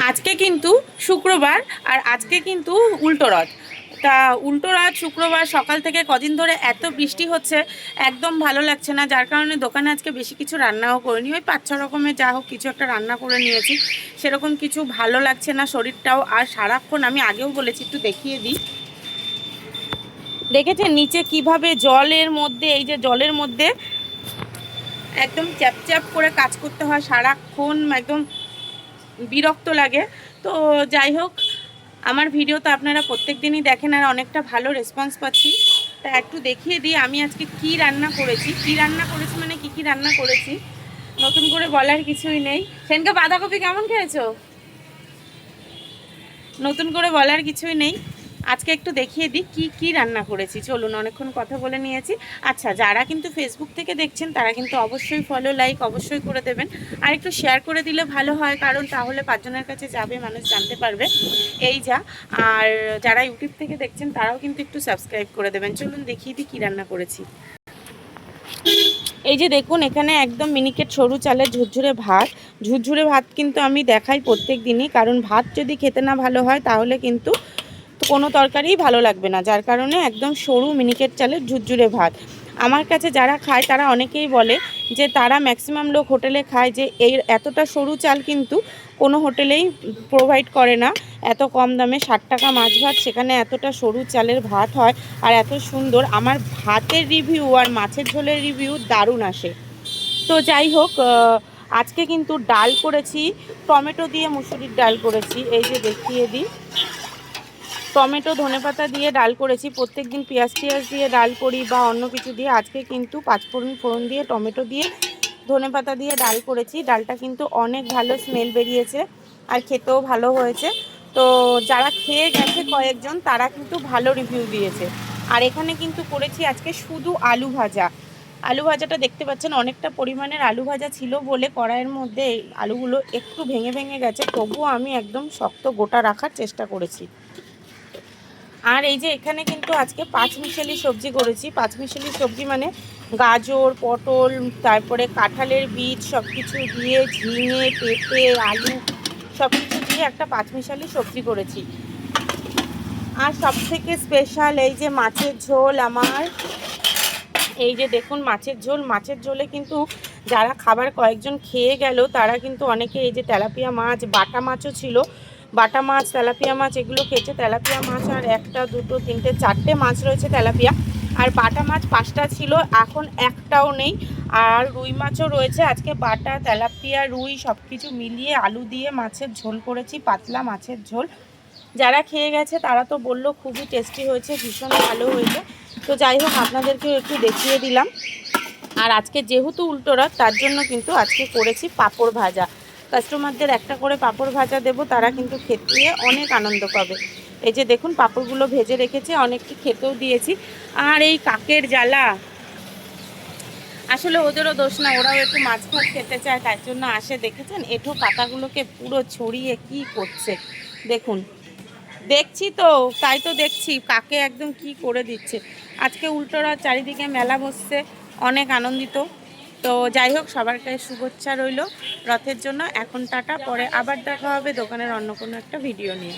আজকে কিন্তু শুক্রবার আর আজকে কিন্তু উল্টো রথ। তা উল্টো রথ শুক্রবার সকাল থেকে কদিন ধরে এত বৃষ্টি হচ্ছে, একদম ভালো লাগছে না, যার কারণে দোকানে আজকে বেশি কিছু রান্নাও করিনি। ওই 5-6 রকমের যা হোক কিছু একটা রান্না করে নিয়েছি। সেরকম কিছু ভালো লাগছে না শরীরটাও। আর সারাক্ষণ আমি আগেও বলেছি, একটু দেখিয়ে দিই, দেখেছেন নিচে কিভাবে জলের মধ্যে, এই যে জলের মধ্যে একদম চ্যাপ করে কাজ করতে হয় সারাক্ষণ, একদম বিরক্ত লাগে। তো যাই হোক, আমার ভিডিও তো আপনারা প্রত্যেক দিনই দেখেন আর অনেকটা ভালো রেসপন্স পাচ্ছি। তা একটু দেখিয়ে দিই আমি আজকে কি রান্না করেছি। মানে কি রান্না করেছি নতুন করে বলার কিছুই নেই। সেনকে বাঁধাকপি কেমন খেয়েছো? নতুন করে বলার কিছুই নেই। আজকে একটু দেখিয়ে দিই কি রান্না করেছি। চলুন, অনেকক্ষণ কথা বলে নিয়েছি। আচ্ছা, যারা কিন্তু ফেসবুক থেকে দেখছেন তারা কিন্তু অবশ্যই ফলো লাইক অবশ্যই করে দেবেন, আর একটু শেয়ার করে দিলে ভালো হয়, কারণ তাহলে 5 জনের কাছে যাবে, মানুষ জানতে পারবে এই যা। আর যারা ইউটিউব থেকে দেখছেন তারাও কিন্তু একটু সাবস্ক্রাইব করে দেবেন। চলুন দেখিয়ে দিই কী রান্না করেছি। এই যে দেখুন, এখানে একদম মিনিকেট সরু চালের ঝুরঝুরে ভাত। ঝুরঝুরে ভাত কিন্তু আমি দেখাই প্রত্যেক দিনই, কারণ ভাত যদি খেতে না ভালো হয় তাহলে কিন্তু কোনো তরকারিই ভালো লাগবে না, যার কারণে একদম সরু মিনিকেট চালের ঝুরঝুরে ভাত। আমার কাছে যারা খায় তারা অনেকেই বলে যে তারা ম্যাক্সিমাম লোক হোটেলে খায় যে এই এতটা সরু চাল কিন্তু কোনো হোটেলেই প্রোভাইড করে না। এত কম দামে 60 টাকা মাছ ভাত, সেখানে এতটা সরু চালের ভাত হয় আর এত সুন্দর। আমার ভাতের রিভিউ আর মাছের ঝোলের রিভিউ দারুণ আসে। তো যাই হোক, আজকে কিন্তু ডাল করেছি, টমেটো দিয়ে মুসুরির ডাল করেছি। এই যে দেখিয়ে দিই, টমেটো ধনেপাতা দিয়ে ডাল করেছি। প্রত্যেক দিন পেঁয়াজ দিয়ে ডাল করি বা অন্য কিছু দিয়ে, আজকে কিন্তু 5 ফোড়ন দিয়ে টমেটো দিয়ে ধনেপাতা দিয়ে ডাল করেছি। ডালটা কিন্তু অনেক ভালো স্মেল বেরিয়েছে আর খেতেও ভালো হয়েছে। তো যারা খেয়ে গেছে কয়েকজন, তারা কিন্তু ভালো রিভিউ দিয়েছে। আর এখানে কিন্তু করেছি আজকে শুধু আলু ভাজা। আলু ভাজাটা দেখতে পাচ্ছেন অনেকটা পরিমাণের আলু ভাজা ছিল বলে কড়াইয়ের মধ্যে আলুগুলো একটু ভেঙে গেছে, তবুও আমি একদম শক্ত গোটা রাখার চেষ্টা করেছি। আর এই যে এখানে কিন্তু আজকে 5 মিশালি সবজি করেছি। 5 মিশালি সবজি মানে গাজর, পটল, তারপরে কাঁঠালের বীজ সব কিছু দিয়ে, ঝিঙে, পেঁপে, আলু সব কিছু দিয়ে একটা 5 মিশালি সবজি করেছি। আর সবথেকে স্পেশাল এই যে মাছের ঝোল আমার। এই যে দেখুন মাছের ঝোলে কিন্তু যারা খাবার কয়েকজন খেয়ে গেল তারা কিন্তু অনেকে এই যে তেলাপিয়া মাছ, বাটা মাছও ছিল, বাটা মাছ, তেলাপিয়া মাছ এগুলো খেয়েছে। তেলাপিয়া মাছ আর 1টা 2টো 3টে 4টে মাছ রয়েছে তেলাপিয়া, আর বাটা মাছ 5টা ছিল, এখন একটাও নেই। আর রুই মাছও রয়েছে। আজকে বাটা, তেলাপিয়া, রুই সব কিছু মিলিয়ে আলু দিয়ে মাছের ঝোল করেছি, পাতলা মাছের ঝোল। যারা খেয়ে গেছে তারা তো বললো খুবই টেস্টি হয়েছে, ভীষণ ভালো হয়েছে। তো যাই হোক, আপনাদেরকেও একটু দেখিয়ে দিলাম। আর আজকে যেহেতু উল্টো রথ, তার জন্য কিন্তু আজকে করেছি পাঁপড় ভাজা। কাস্টমারদের একটা করে পাঁপড় ভাজা দেবো, তারা কিন্তু খেতে অনেক আনন্দ পাবে। এই যে দেখুন পাঁপড়গুলো ভেজে রেখেছি, অনেককে খেতেও দিয়েছি। আর এই কাকের জ্বালা, আসলে ওদেরও দোষ না, ওরাও একটু মাছ ভাত খেতে চায়, তার জন্য আসে। দেখেছেন এঁঠো পাতাগুলোকে পুরো ছড়িয়ে কি করছে দেখুন। দেখছি তো, তাই তো দেখছি কাকে একদম কি করে দিচ্ছে। আজকে উল্টো রথ, চারিদিকে মেলা বসছে, অনেক আনন্দিত। তো যাই হোক, সবার কাছে শুভেচ্ছা রইল রথের জন্য। এখন টাটা, পরে আবার দেখা হবে দোকানের অন্য কোনো একটা ভিডিও নিয়ে।